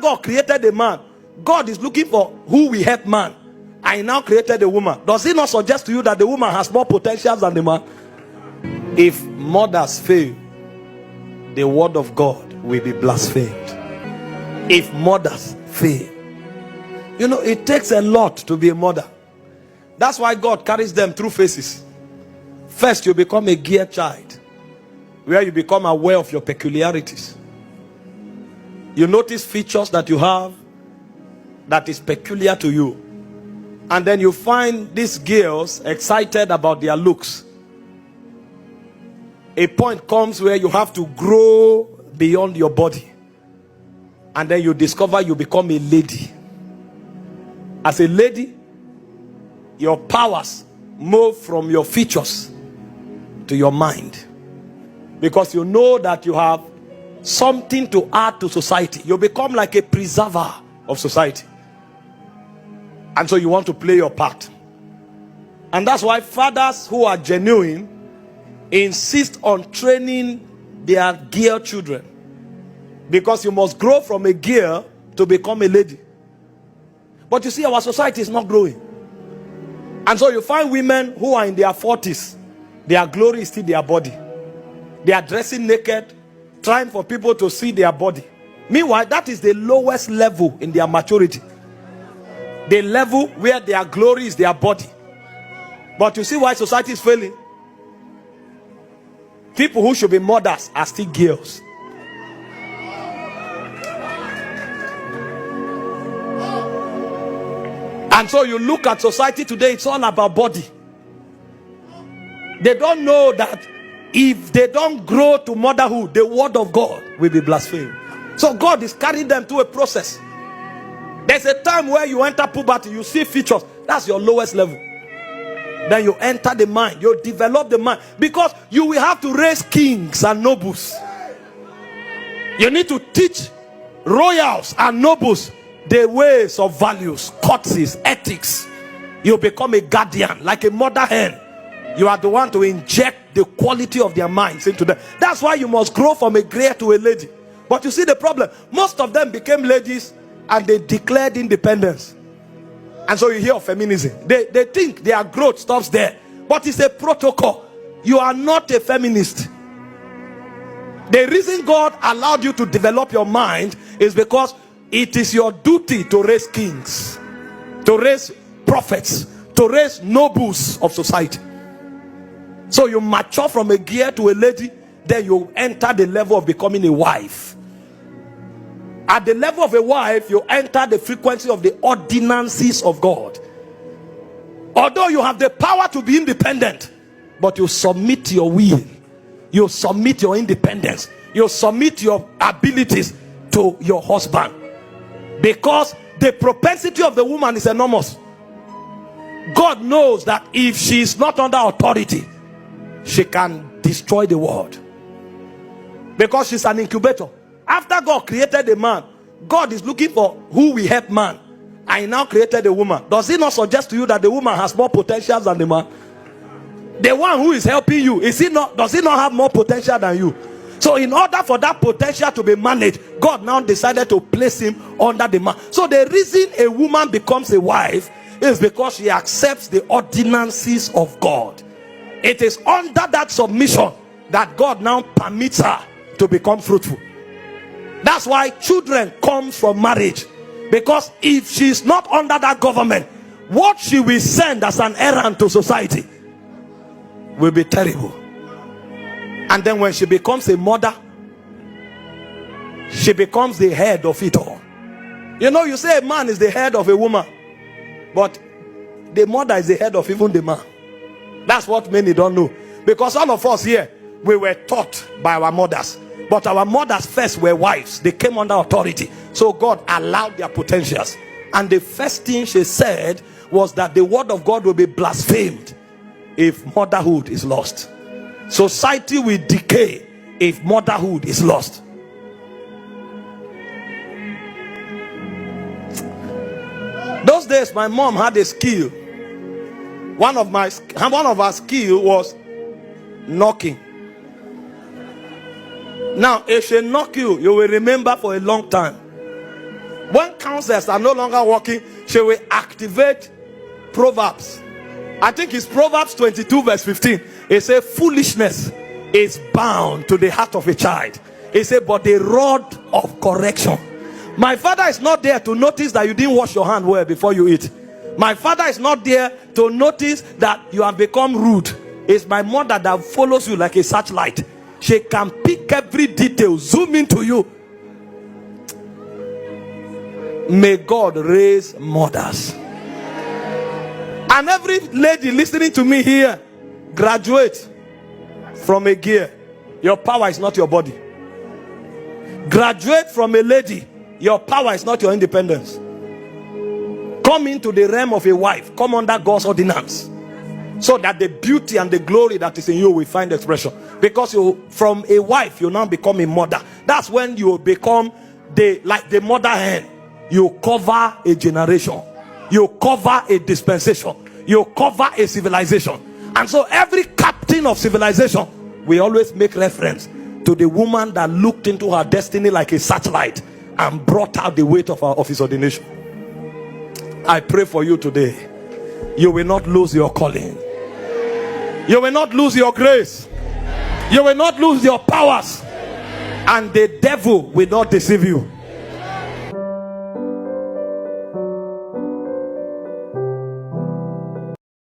God created the man, God is looking for who will help man. I now created a woman. Does it not suggest to you that the woman has more potentials than the man? If mothers fail, the word of God will be blasphemed. If mothers fail, you know, it takes a lot to be a mother. That's why God carries them through phases. First, you become a gear child, where you become aware of your peculiarities. You notice features that you have that is peculiar to you. And then you find these girls excited about their looks. A point comes where you have to grow beyond your body. And then you discover you become a lady. As a lady, your powers move from your features to your mind. Because you know that you have something to add to society. You become like a preserver of society. And so you want to play your part. And that's why fathers who are genuine insist on training their girl children. Because you must grow from a girl to become a lady. But you see, our society is not growing. And so you find women who are in their 40s. Their glory is still their body. They are dressing naked, trying for people to see their body. Meanwhile, that is the lowest level in their maturity. The level where their glory is their body. But you see why society is failing? People who should be mothers are still girls. And so you look at society today, it's all about body. They don't know that if they don't grow to motherhood, the word of God will be blasphemed. So God is carrying them through a process. There's a time where you enter puberty, you see features. That's your lowest level. Then you enter the mind, you develop the mind. Because you will have to raise kings and nobles. You need to teach royals and nobles the ways of values, courtesies, ethics. You become a guardian, like a mother hen. You are the one to inject the quality of their minds into them. That's why you must grow from a grey to a lady. But you see the problem, most of them became ladies and they declared independence. And so you hear of feminism. They think their growth stops there. But it's a protocol. You are not a feminist. The reason God allowed you to develop your mind is because it is your duty to raise kings, to raise prophets, to raise nobles of society. So you mature from a gear to a lady, then you enter the level of becoming a wife. At the level of a wife, you enter the frequency of the ordinances of God. Although you have the power to be independent, but you submit your will, you submit your independence, you submit your abilities to your husband. Because the propensity of the woman is enormous. God knows that if she is not under authority, she can destroy the world. Because she's an incubator. After God created the man, God is looking for who will help man. I now created a woman. Does it not suggest to you that the woman has more potentials than the man? The one who is helping you, does he not have more potential than you? So in order for that potential to be managed, God now decided to place him under the man. So the reason a woman becomes a wife is because she accepts the ordinances of God. It is under that submission that God now permits her to become fruitful. That's why children come from marriage. Because if she's not under that government, what she will send as an errand to society will be terrible. And then when she becomes a mother, she becomes the head of it all. You know, you say a man is the head of a woman, but the mother is the head of even the man. That's what many don't know. Because all of us here, we were taught by our mothers. But our mothers first were wives. They came under authority. So God allowed their potentials. And the first thing she said was that the word of God will be blasphemed if motherhood is lost. Society will decay if motherhood is lost. Those days my mom had a skill. One of our skill was knocking. Now if she knock you, you will remember for a long time. When counselors are no longer working, she will activate Proverbs. I think it's Proverbs 22 verse 15. It says foolishness is bound to the heart of a child. It says but the rod of correction. My father is not there to notice that you didn't wash your hand well before you eat. My father is not there to notice that you have become rude. It's my mother that follows you like a searchlight. She can pick every detail, zoom into you. May God raise mothers. And every lady listening to me here, graduate from a gear. Your power is not your body. Graduate from a lady. Your power is not your independence. Come into the realm of a wife. Come under God's ordinance, so that the beauty and the glory that is in you will find expression. Because you, from a wife, you now become a mother. That's when you become like the mother hen. You cover a generation. You cover a dispensation. You cover a civilization. And so every captain of civilization, we always make reference to the woman that looked into her destiny like a satellite and brought out the weight of his ordination. I pray for you today. You will not lose your calling. You will not lose your grace. You will not lose your powers. And the devil will not deceive you.